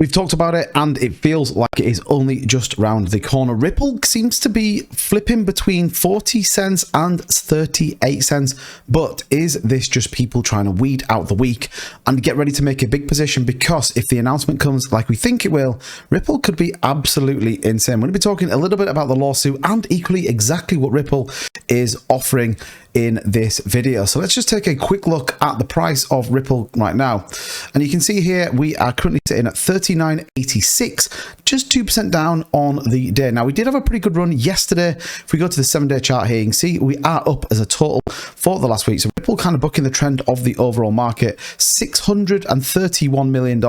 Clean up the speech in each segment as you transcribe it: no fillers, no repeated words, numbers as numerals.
We've talked about it and it feels like it is only just round the corner. Ripple seems to be flipping between 40 cents and 38 cents. But is this just people trying to weed out the weak and get ready to make a big position? Because if the announcement comes like we think it will, Ripple could be absolutely insane. We're going to be talking a little bit about the lawsuit and equally exactly what Ripple is offering in this video. So let's just take a quick look at the price of Ripple right now. And you can see here, we are currently sitting at 39.86, just 2% down on the day. Now, we did have a pretty good run yesterday. If we go to the 7-day chart here, you can see we are up as a total for the last week. So Ripple kind of bucking the trend of the overall market. $631 million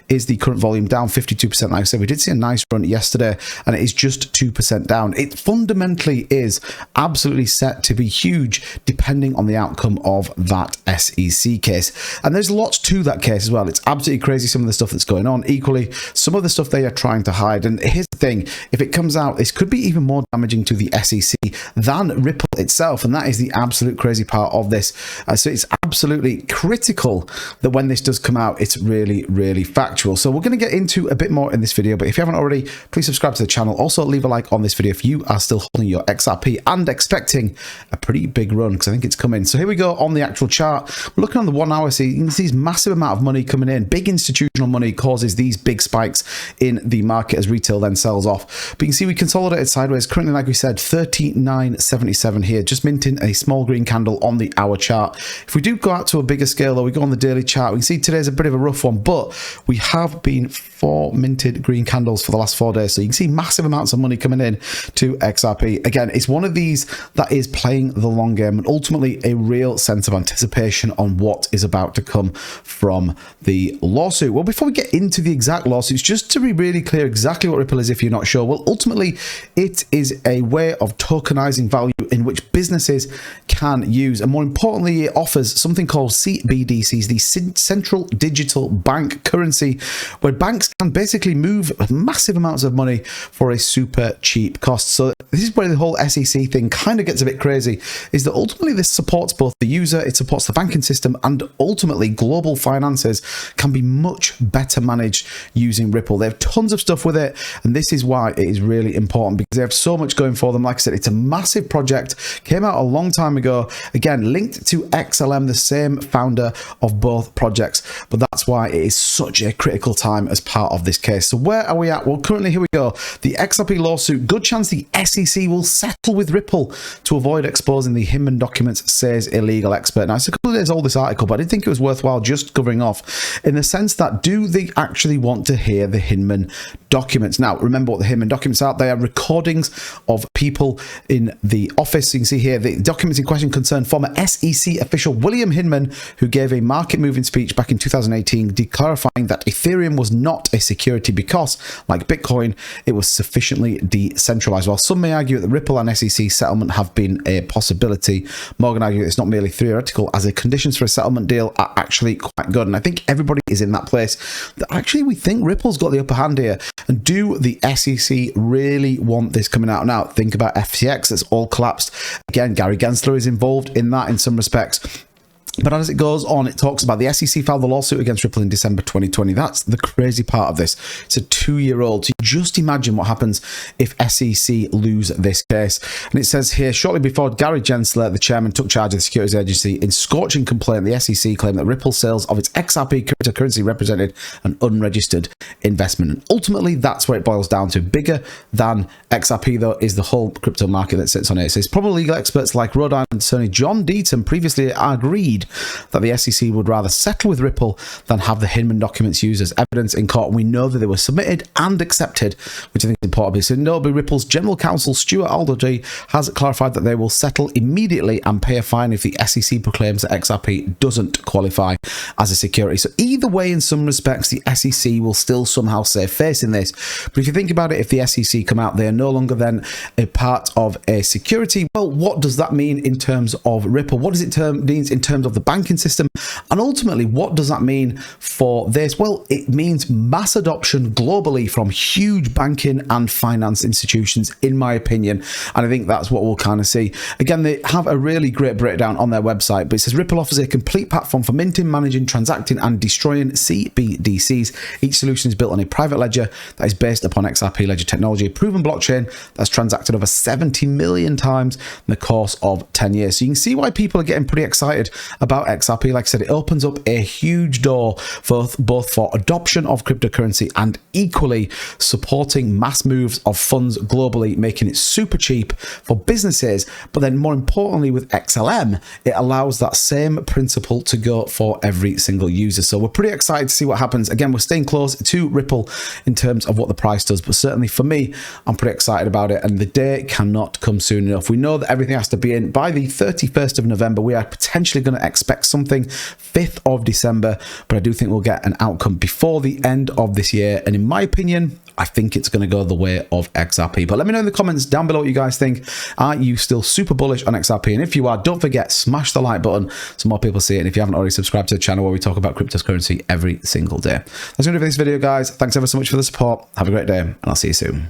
is the current volume, down 52%. Like I said, we did see a nice run yesterday and it is just 2% down. It fundamentally is absolutely set to be huge depending on the outcome of that SEC case. And there's lots to that case as well. It's absolutely crazy some of the stuff that's going on. Equally, some of the stuff they are trying to hide. And here's the thing, if it comes out, this could be even more damaging to the SEC than Ripple itself. And that is the absolute crazy part of this. So it's absolutely critical that when this does come out, it's really, really factual. So we're going to get into a bit more in this video. But if you haven't already, please subscribe to the channel. Also, leave a like on this video if you are still holding your XRP and expecting a pretty big run, because I think it's coming. So here we go on the actual chart. We're looking on the 1 hour, so you can see this massive amount of money coming in. Big institutional money causes these big spikes in the market as retail then sells off. But you can see we consolidated sideways. Currently, like we said, 39.77 here, just minting a small green candle on the hour chart. If we do go out to a bigger scale, though, we go on the daily chart, we can see today's a bit of a rough one, but we have been 4 minted green candles for the last 4 days. So you can see massive amounts of money coming in to XRP. Again, it's one of these that is playing the long game and ultimately a real sense of anticipation on what is about to come from the lawsuit. Well, before we get into the exact lawsuits, just to be really clear exactly what Ripple is if you're not sure, well, ultimately it is a way of tokenizing value in which businesses can use, and more importantly, it offers something called CBDCs, the central digital bank currency, where banks can basically move massive amounts of money for a super cheap cost. So this is where the whole SEC thing kind of gets a bit crazy, is that ultimately this supports both the user, it supports the banking system, and ultimately global finances can be much better managed using Ripple. They have tons of stuff with it, and this is why it is really important, because they have so much going for them. Like I said, it's a massive project, came out a long time ago, again linked to XLM, the same founder of both projects, but that's why it is such a critical time as part of this case. So where are we at? Well, currently here we go, the XRP lawsuit. Good chance the SEC will settle with Ripple to avoid exposing the Hinman documents, says a legal expert. Now, it's a couple of days old, this article, but I did think it was worthwhile just covering off in the sense that, do they actually want to hear the Hinman documents? Now, remember what the Hinman documents are. They are recordings of people in the office. You can see here the documents in question concern former SEC official William Hinman, who gave a market-moving speech back in 2018 clarifying that Ethereum was not a security because, like Bitcoin, it was sufficiently decentralized. While some may argue that the Ripple and SEC settlement have been a possibility, Morgan argued it's not merely theoretical, as the conditions for a settlement deal are actually quite good. And I think everybody is in that place that actually we think Ripple's got the upper hand here. And do the SEC really want this coming out? Now, think about FTX, that's all collapsed. Again, Gary Gensler is involved in that in some respects. But as it goes on, it talks about the SEC filed the lawsuit against Ripple in December 2020. That's the crazy part of this. It's a 2-year-old. So just imagine what happens if SEC lose this case. And it says here, shortly before Gary Gensler, the chairman, took charge of the securities agency, in scorching complaint, the SEC claimed that Ripple sales of its XRP cryptocurrency represented an unregistered investment. And ultimately, that's where it boils down to. Bigger than XRP, though, is the whole crypto market that sits on it. So it's probably legal experts like Rhode Island attorney John Deaton previously agreed that the SEC would rather settle with Ripple than have the Hinman documents used as evidence in court. And we know that they were submitted and accepted, which I think is important. So notably, Ripple's general counsel Stuart Aldergy has clarified that they will settle immediately and pay a fine if the SEC proclaims that XRP doesn't qualify as a security. So either way, in some respects, the SEC will still somehow save face in this. But if you think about it, if the SEC come out, they are no longer then a part of a security. Well, what does that mean in terms of Ripple? What does it mean in terms of the banking system And ultimately, what does that mean for this? Well, it means mass adoption globally from huge banking and finance institutions, in my opinion. And I think that's what we'll kind of see. Again, they have a really great breakdown on their website, but it says Ripple offers a complete platform for minting, managing, transacting, and destroying CBDCs. Each solution is built on a private ledger that is based upon XRP ledger technology, a proven blockchain that's transacted over 70 million times in the course of 10 years. So you can see why people are getting pretty excited about XRP. Like I said, it opens up a huge door for both for adoption of cryptocurrency and equally supporting mass moves of funds globally, making it super cheap for businesses. But then more importantly, with XLM, it allows that same principle to go for every single user. So we're pretty excited to see what happens. Again, we're staying close to Ripple in terms of what the price does, but certainly for me, I'm pretty excited about it, and the day cannot come soon enough. We know that everything has to be in by the 31st of November. We are potentially going to expect something 5th of December, but I do think we'll get an outcome before the end of this year. And in my opinion, I think it's going to go the way of XRP. But let me know in the comments down below what you guys think. Are you still super bullish on XRP? And if you are, don't forget, smash the like button so more people see it. And if you haven't already, subscribe to the channel where we talk about cryptocurrency every single day. That's going to do for this video, guys. Thanks ever so much for the support. Have a great day, and I'll see you soon.